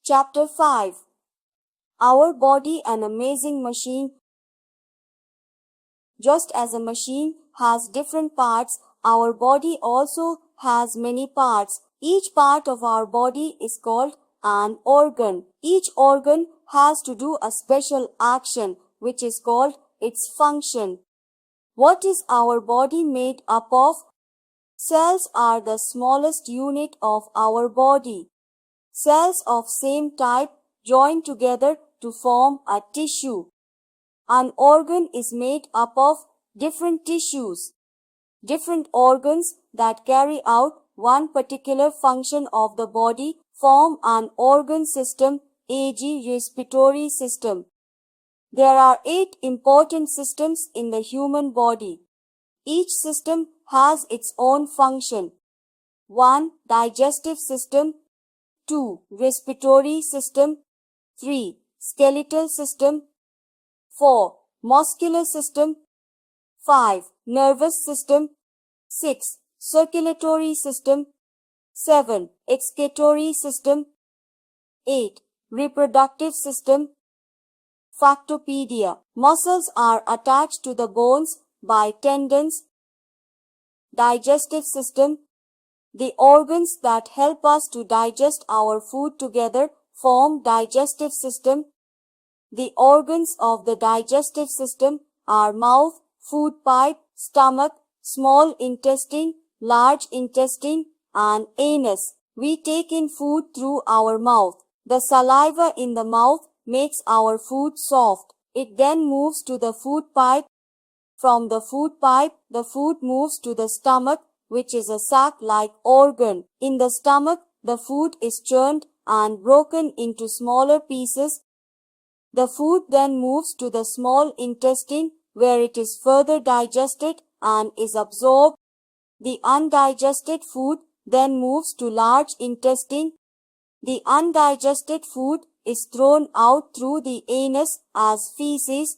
Chapter 5. Our body an amazing machine. Just as a machine has different parts, our body also has many parts. Each part of our body is called an organ. Each organ has to do a special action, which is called its function. What is our body made up of? Cells are the smallest unit of our body. Cells of same type join together to form a tissue. An organ is made up of different tissues. Different organs that carry out one particular function of the body form an organ system, e.g. respiratory system. There are 8 important systems in the human body. Each system has its own function. 1. Digestive system. 2. Respiratory system. 3. Skeletal system. 4. Muscular system. 5. Nervous system. 6. Circulatory system. 7. Excretory system. 8. Reproductive system. Factopedia. Muscles are attached to the bones by tendons. Digestive system. The organs that help us to digest our food together form digestive system. The organs of the digestive system are mouth, food pipe, stomach, small intestine, large intestine, and anus. We take in food through our mouth. The saliva in the mouth makes our food soft. It then moves to the food pipe. From the food pipe, the food moves to the stomach, which is a sac-like organ. In the stomach, the food is churned and broken into smaller pieces. The food then moves to the small intestine, where it is further digested and is absorbed. The undigested food then moves to large intestine. The undigested food is thrown out through the anus as feces.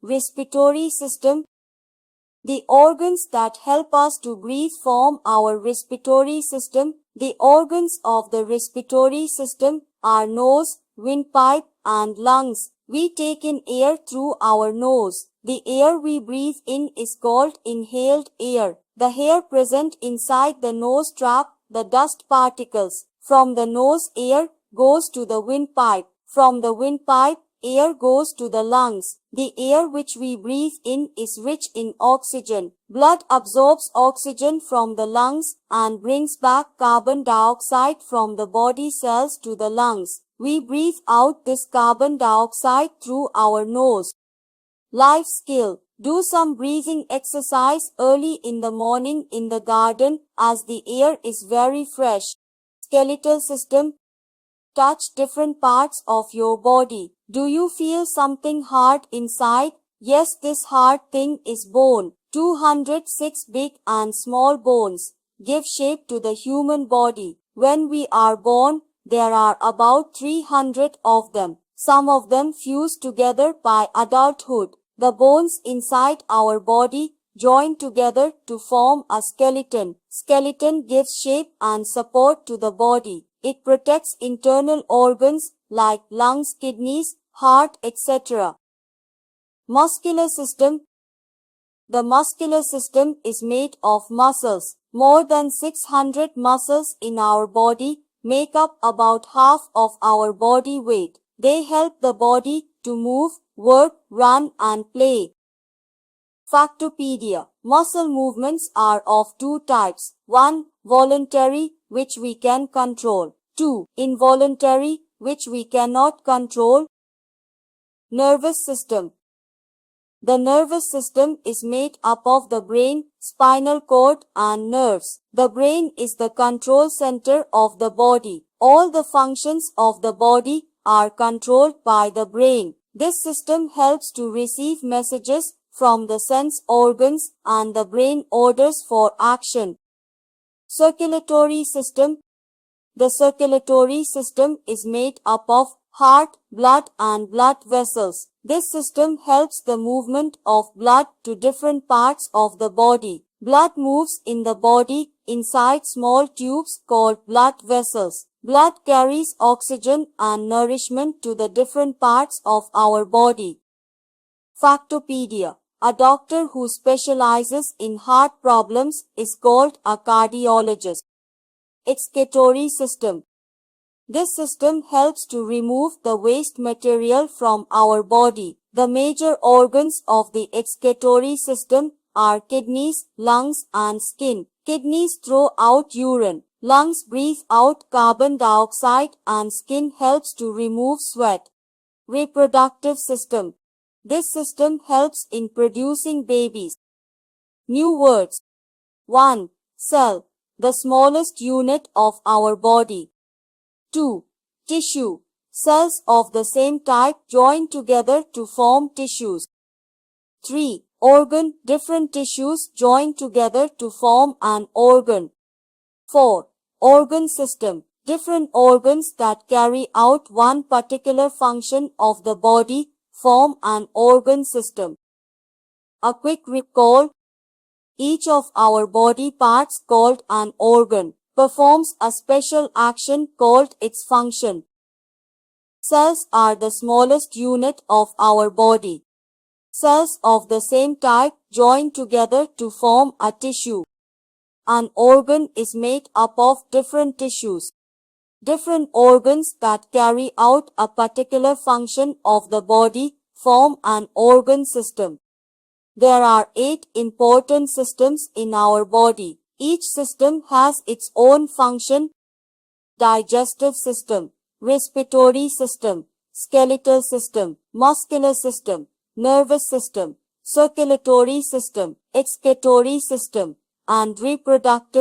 Respiratory system. The organs that help us to breathe form our respiratory system. The organs of the respiratory system are nose, windpipe, and lungs. We take in air through our nose. The air we breathe in is called inhaled air. The hair present inside the nose trap the dust particles. From the nose, air goes to the windpipe. From the windpipe, air goes to the lungs. The air which we breathe in is rich in oxygen. Blood absorbs oxygen from the lungs and brings back carbon dioxide from the body cells to the lungs. We breathe out this carbon dioxide through our nose. Life skill. Do some breathing exercise early in the morning in the garden as the air is very fresh. Skeletal system. Touch different parts of your body. Do you feel something hard inside? Yes, this hard thing is bone. 206 big and small bones give shape to the human body. When we are born, there are about 300 of them. Some of them fuse together by adulthood. The bones inside our body join together to form a skeleton. Skeleton gives shape and support to the body. It protects internal organs like lungs, kidneys, heart, etc. Muscular system. The muscular system is made of muscles. More than 600 muscles in our body make up about half of our body weight. They help the body to move, work, run, and play. Factopedia. Muscle movements are of 2 types. 1. Voluntary, which we can control. 2. Involuntary, which we cannot control. Nervous system. The nervous system is made up of the brain, spinal cord, and nerves. The brain is the control center of the body. All the functions of the body are controlled by the brain. This system helps to receive messages from the sense organs and the brain orders for action. Circulatory system. The circulatory system is made up of heart, blood, and blood vessels. This system helps the movement of blood to different parts of the body. Blood moves in the body inside small tubes called blood vessels. Blood carries oxygen and nourishment to the different parts of our body. Factopedia. A doctor who specializes in heart problems is called a cardiologist. Excretory system. This system helps to remove the waste material from our body. The major organs of the excretory system are kidneys, lungs, and skin. Kidneys throw out urine. Lungs breathe out carbon dioxide and skin helps to remove sweat. Reproductive system. This system helps in producing babies. New words. 1. Cell, the smallest unit of our body. 2. Tissue, cells of the same type join together to form tissues. 3. Organ, different tissues join together to form an organ. 4. Organ system, different organs that carry out one particular function of the body form an organ system. A quick recall. Each of our body parts called an organ performs a special action called its function. Cells are the smallest unit of our body. Cells of the same type join together to form a tissue. An organ is made up of different tissues. Different organs that carry out a particular function of the body form an organ system. There are 8 important systems in our body. Each system has its own function. Digestive system, respiratory system, skeletal system, muscular system, nervous system, circulatory system, excretory system, and reproductive